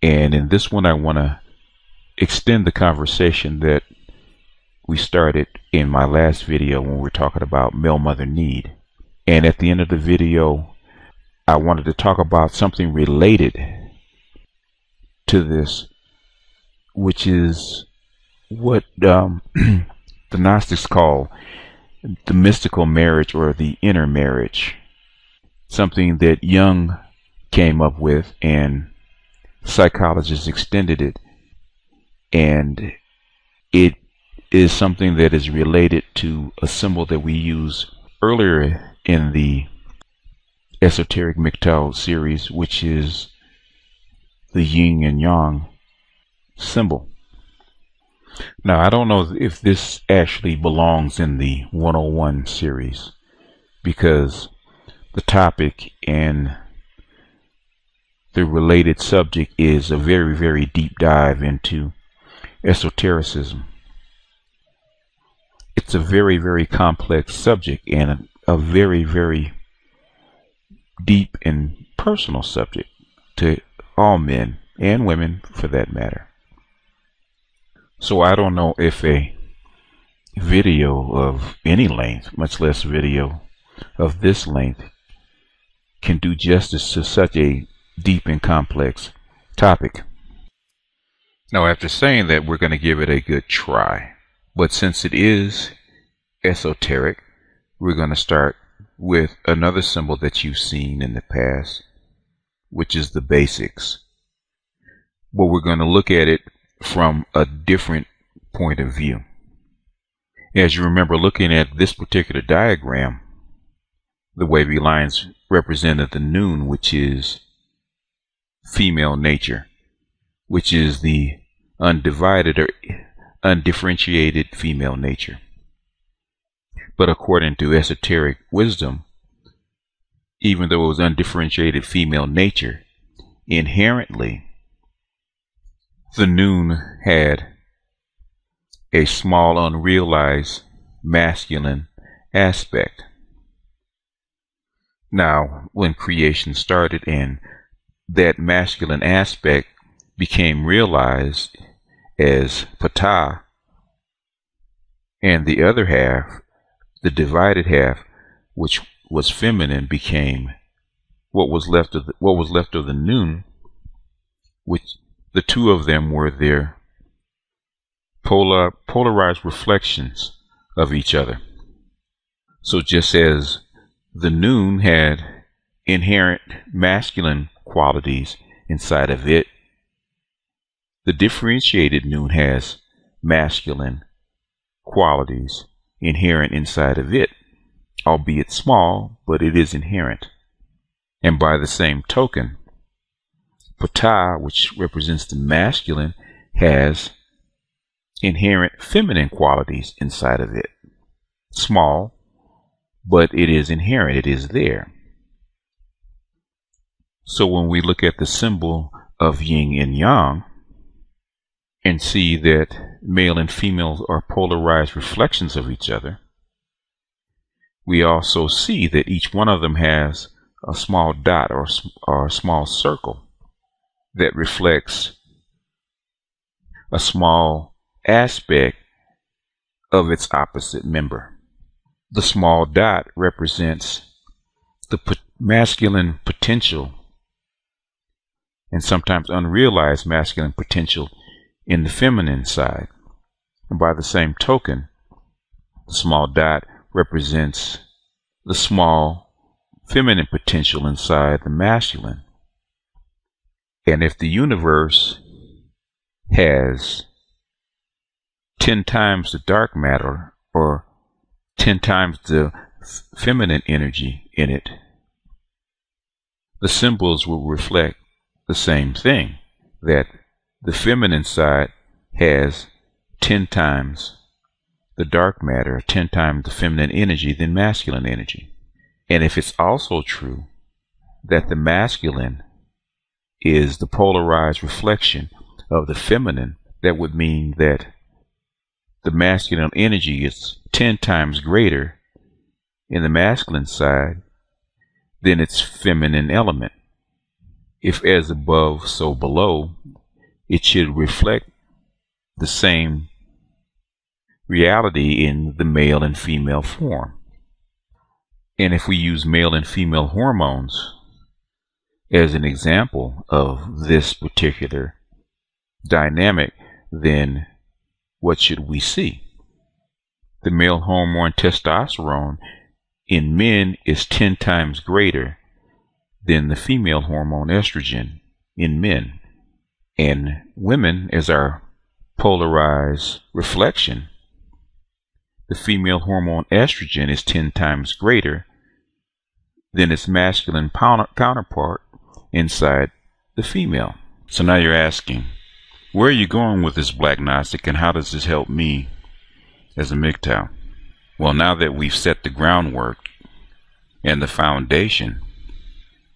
And in this one, I want to extend the conversation that we started in my last video when we were talking about male mother need. And at the end of the video, I wanted to talk about something related to this, which is what the Gnostics call the mystical marriage or the inner marriage. Something that Jung came up with and psychologists extended it, and it is something that is related to a symbol that we use earlier in the Esoteric MGTOW series, which is the yin and yang symbol. Now, I don't know if this actually belongs in the 101 series, because the topic and the related subject is a very, very deep dive into esotericism. It's a very, very complex subject and a very, very deep and personal subject to all men and women for that matter. So I don't know if a video of any length, much less video of this length, can do justice to such a deep and complex topic. Now, after saying that, we're going to give it a good try. But since it is esoteric, we're going to start with another symbol that you've seen in the past, which is the basics. But we're going to look at it from a different point of view. As you remember, looking at this particular diagram, the wavy lines represented the noon, which is female nature, which is the undivided or undifferentiated female nature. But according to esoteric wisdom, even though it was undifferentiated female nature, inherently the noon had a small unrealized masculine aspect. Now, when creation started and that masculine aspect became realized as Ptah, and the other half, the divided half, which was feminine, became what was left of the noon, which the two of them were their polarized reflections of each other. So just as the noon had inherent masculine qualities inside of it, the differentiated noon has masculine qualities inherent inside of it, albeit small, but it is inherent. And by the same token, Ptah, which represents the masculine, has inherent feminine qualities inside of it. Small, but it is inherent, it is there. So when we look at the symbol of yin and yang and see that male and female are polarized reflections of each other, we also see that each one of them has a small dot or a small circle that reflects a small aspect of its opposite member. The small dot represents the masculine potential and sometimes unrealized masculine potential in the feminine side. And by the same token, the small dot represents the small feminine potential inside the masculine. And if the universe has 10 times the dark matter or 10 times the feminine energy in it, the symbols will reflect the same thing, that the feminine side has 10 times the dark matter, 10 times the feminine energy than masculine energy. And if it's also true that the masculine is the polarized reflection of the feminine, that would mean that the masculine energy is 10 times greater in the masculine side than its feminine element. If as above, so below, it should reflect the same reality in the male and female form. And if we use male and female hormones as an example of this particular dynamic, then what should we see? The male hormone testosterone in men is 10 times greater than the female hormone estrogen in men. And women, as our polarized reflection, the female hormone estrogen is 10 times greater than its masculine counterpart inside the female. So now you're asking, where are you going with this, Black Gnostic, and how does this help me as a MGTOW? Well, now that we've set the groundwork and the foundation,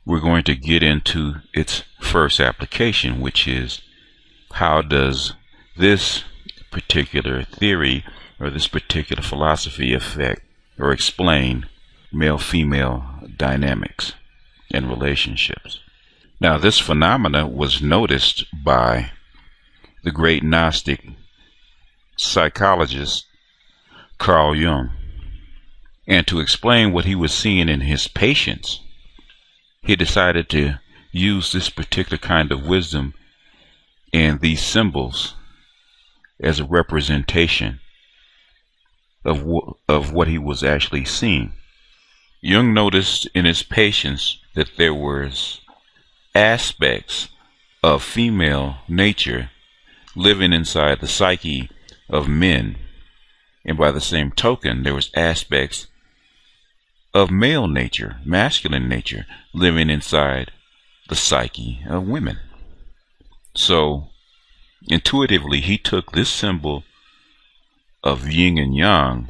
we're going to get into its first application, which is, how does this particular theory or this particular philosophy affect or explain male-female dynamics and relationships? Now, this phenomena was noticed by the great Gnostic psychologist Carl Jung. And to explain what he was seeing in his patients, he decided to use this particular kind of wisdom and these symbols as a representation of what he was actually seeing. Jung noticed in his patients that there was aspects of female nature living inside the psyche of men, and by the same token, there was aspects of male nature, masculine nature, living inside the psyche of women. So intuitively, he took this symbol of yin and yang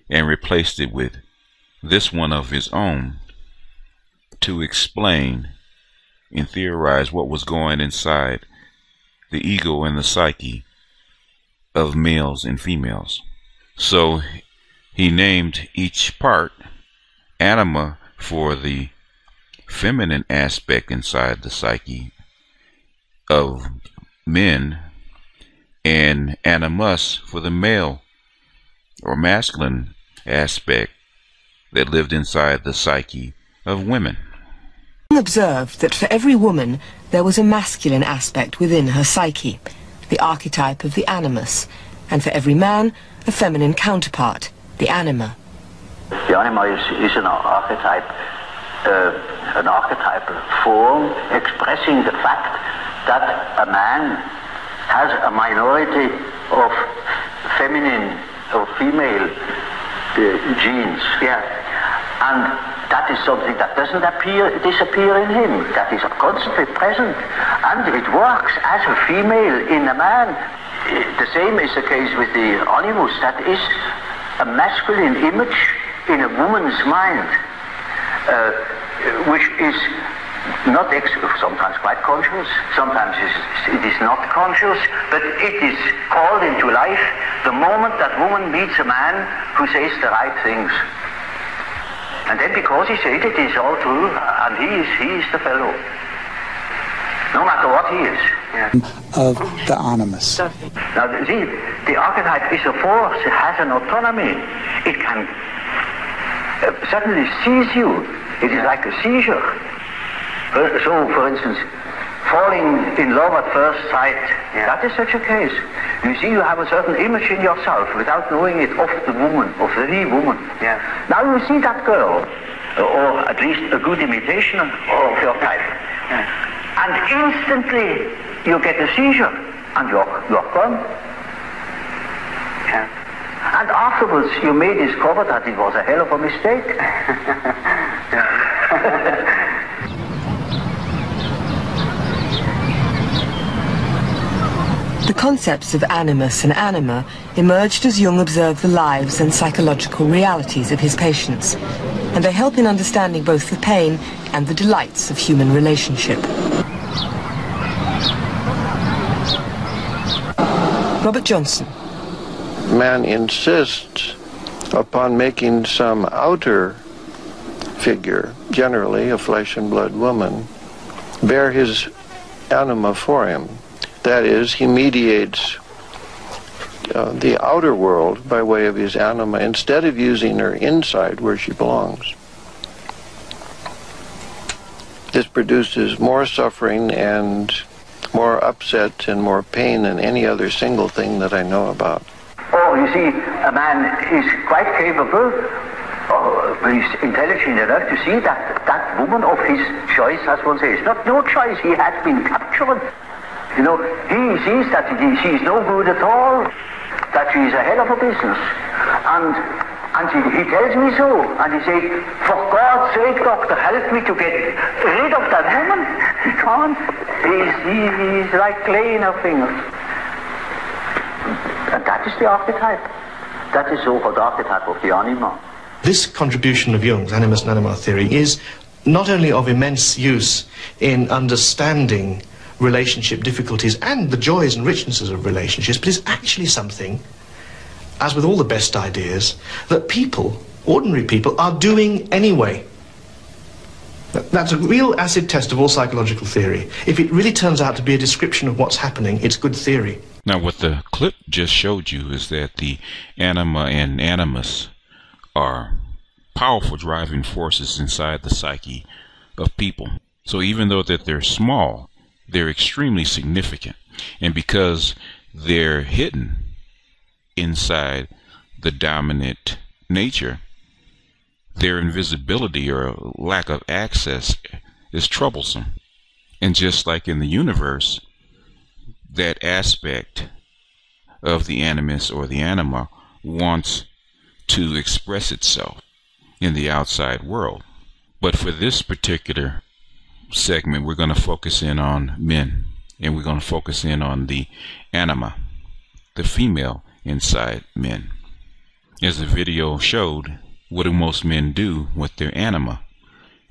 and replaced it with this one of his own to explain and theorize what was going inside the ego and the psyche of males and females. So he named each part anima for the feminine aspect inside the psyche of men, and animus for the male or masculine aspect that lived inside the psyche of women. Observed that for every woman there was a masculine aspect within her psyche, the archetype of the animus, and for every man a feminine counterpart, the anima. The anima is an archetypal form expressing the fact that a man has a minority of feminine or female genes, and that is something that doesn't disappear in him. That is constantly present, and it works as a female in a man. The same is the case with the animus. That is a masculine image in a woman's mind, which is not sometimes quite conscious, sometimes it is not conscious, but it is called into life the moment that woman meets a man who says the right things. And then because he said it is all true, and he is the fellow. No matter what he is. Of the animus. Now see, the archetype is a force, it has an autonomy. It can suddenly seize you. It is like a seizure. So, for instance, falling in love at first sight, that is such a case. You see, you have a certain image in yourself without knowing it of the woman, of the woman. Now you see that girl, or at least a good imitation of your type, and instantly you get a seizure, and you're gone. And afterwards you may discover that it was a hell of a mistake. The concepts of animus and anima emerged as Jung observed the lives and psychological realities of his patients, and they help in understanding both the pain and the delights of human relationship. Robert Johnson. Man insists upon making some outer figure, generally a flesh and blood woman, bear his anima for him, That is, he mediates the outer world by way of his anima instead of using her inside where she belongs. This produces more suffering and more upset and more pain than any other single thing that I know about. Oh, you see, a man is quite capable, he's intelligent enough to see that that woman of his choice, as one says, not no choice, he has been captured. You know, he sees that she is no good at all, that she is a hell of a business. And he tells me so, and he says, for God's sake, doctor, help me to get rid of that woman. He can't. He's like clay in her fingers. And that is the archetype. That is so-called archetype of the anima. This contribution of Jung's animus and anima theory is not only of immense use in understanding relationship difficulties and the joys and richnesses of relationships, but is actually something, as with all the best ideas, that people, ordinary people, are doing anyway. That's a real acid test of all psychological theory. If it really turns out to be a description of what's happening, it's good theory. Now, what the clip just showed you is that the anima and animus are powerful driving forces inside the psyche of people. So even though that they're small, they're extremely significant. And because they're hidden inside the dominant nature, their invisibility or lack of access is troublesome. And just like in the universe, that aspect of the animus or the anima wants to express itself in the outside world. But for this particular segment, we're going to focus in on men, and we're going to focus in on the anima, the female inside men. As the video showed, what do most men do with their anima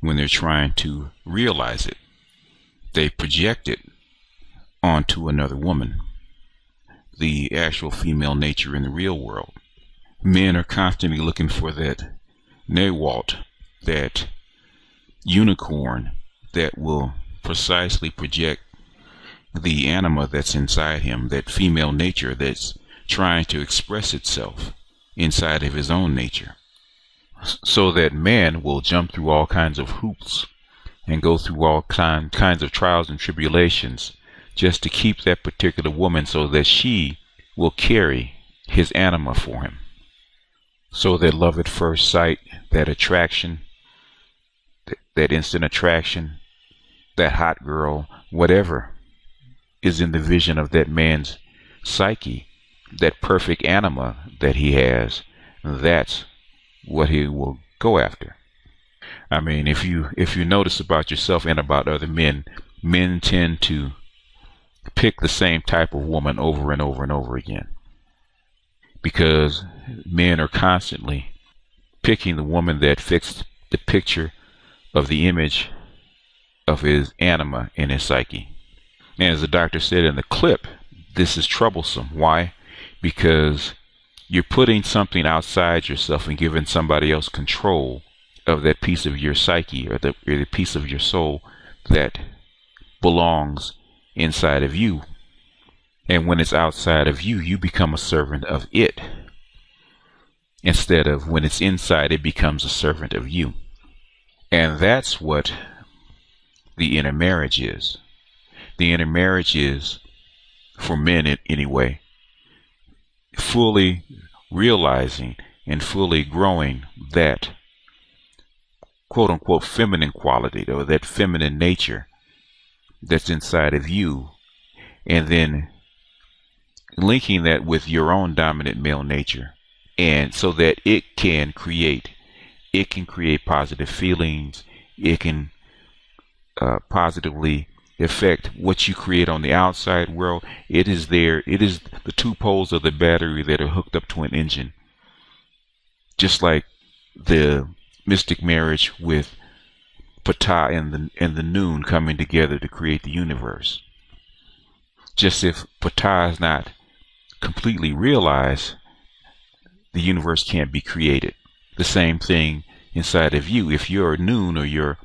when they're trying to realize it? They project it onto another woman, the actual female nature in the real world. Men are constantly looking for that Nawalt, that unicorn that will precisely project the anima that's inside him, that female nature that's trying to express itself inside of his own nature. So that man will jump through all kinds of hoops and go through all kinds of trials and tribulations just to keep that particular woman, so that she will carry his anima for him. So that love at first sight, that attraction, that instant attraction, that hot girl, whatever is in the vision of that man's psyche, that perfect anima that he has, that's what he will go after. I mean, if you notice about yourself and about other men, men tend to pick the same type of woman over and over and over again, because men are constantly picking the woman that fits the picture of the image of his anima in his psyche. And as the doctor said in the clip, this is troublesome. Why? Because you're putting something outside yourself and giving somebody else control of that piece of your psyche, or the piece of your soul that belongs inside of you. And when it's outside of you, you become a servant of it, instead of when it's inside, it becomes a servant of you. And that's what the inner marriage is. The inner marriage is, for men anyway, fully realizing and fully growing that quote-unquote feminine quality, or that feminine nature that's inside of you, and then linking that with your own dominant male nature, and so that it can create positive feelings. It can positively affect what you create on the outside world. It is the two poles of the battery that are hooked up to an engine, just like the mystic marriage with Ptah and the noon coming together to create the universe. Just if Ptah is not completely realized, the universe can't be created. The same thing inside of you. If your noon or your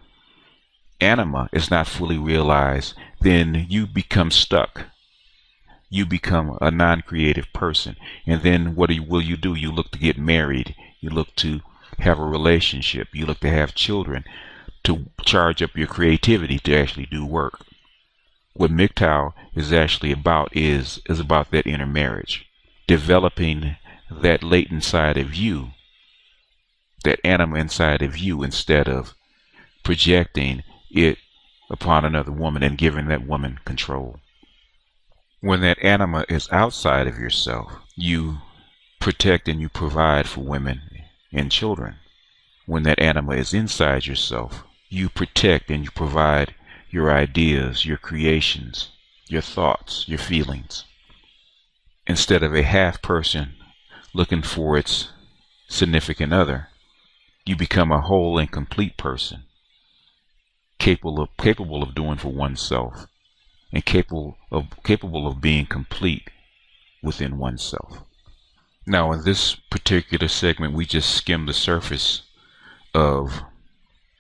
anima is not fully realized, then you become stuck you become a non-creative person. And then what will you do? You look to get married. You look to have a relationship. You look to have children, to charge up your creativity to actually do work. What MGTOW is actually about is about that inner marriage, developing that latent side of you, that anima inside of you, instead of projecting it upon another woman and giving that woman control. When that anima is outside of yourself, you protect and you provide for women and children. When that anima is inside yourself, you protect and you provide your ideas, your creations, your thoughts, your feelings. Instead of a half person looking for its significant other, you become a whole and complete person, capable of doing for oneself, and capable of being complete within oneself. Now, in this particular segment, we just skimmed the surface of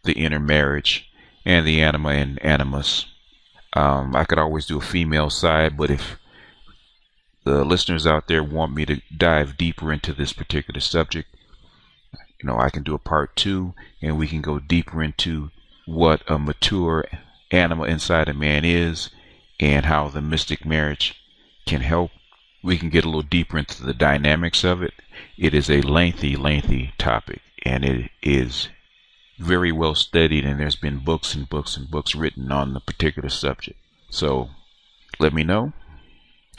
the inner marriage and the anima and animus. I could always do a female side, but if the listeners out there want me to dive deeper into this particular subject, I can do a part 2, and we can go deeper into what a mature anima inside a man is and how the mystic marriage can help. We can get a little deeper into the dynamics of it. It is a lengthy topic, and it is very well studied, and there's been books and books and books written on the particular subject. So let me know.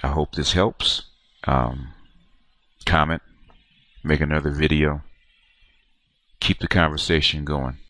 I hope this helps. Comment, make another video. Keep the conversation going.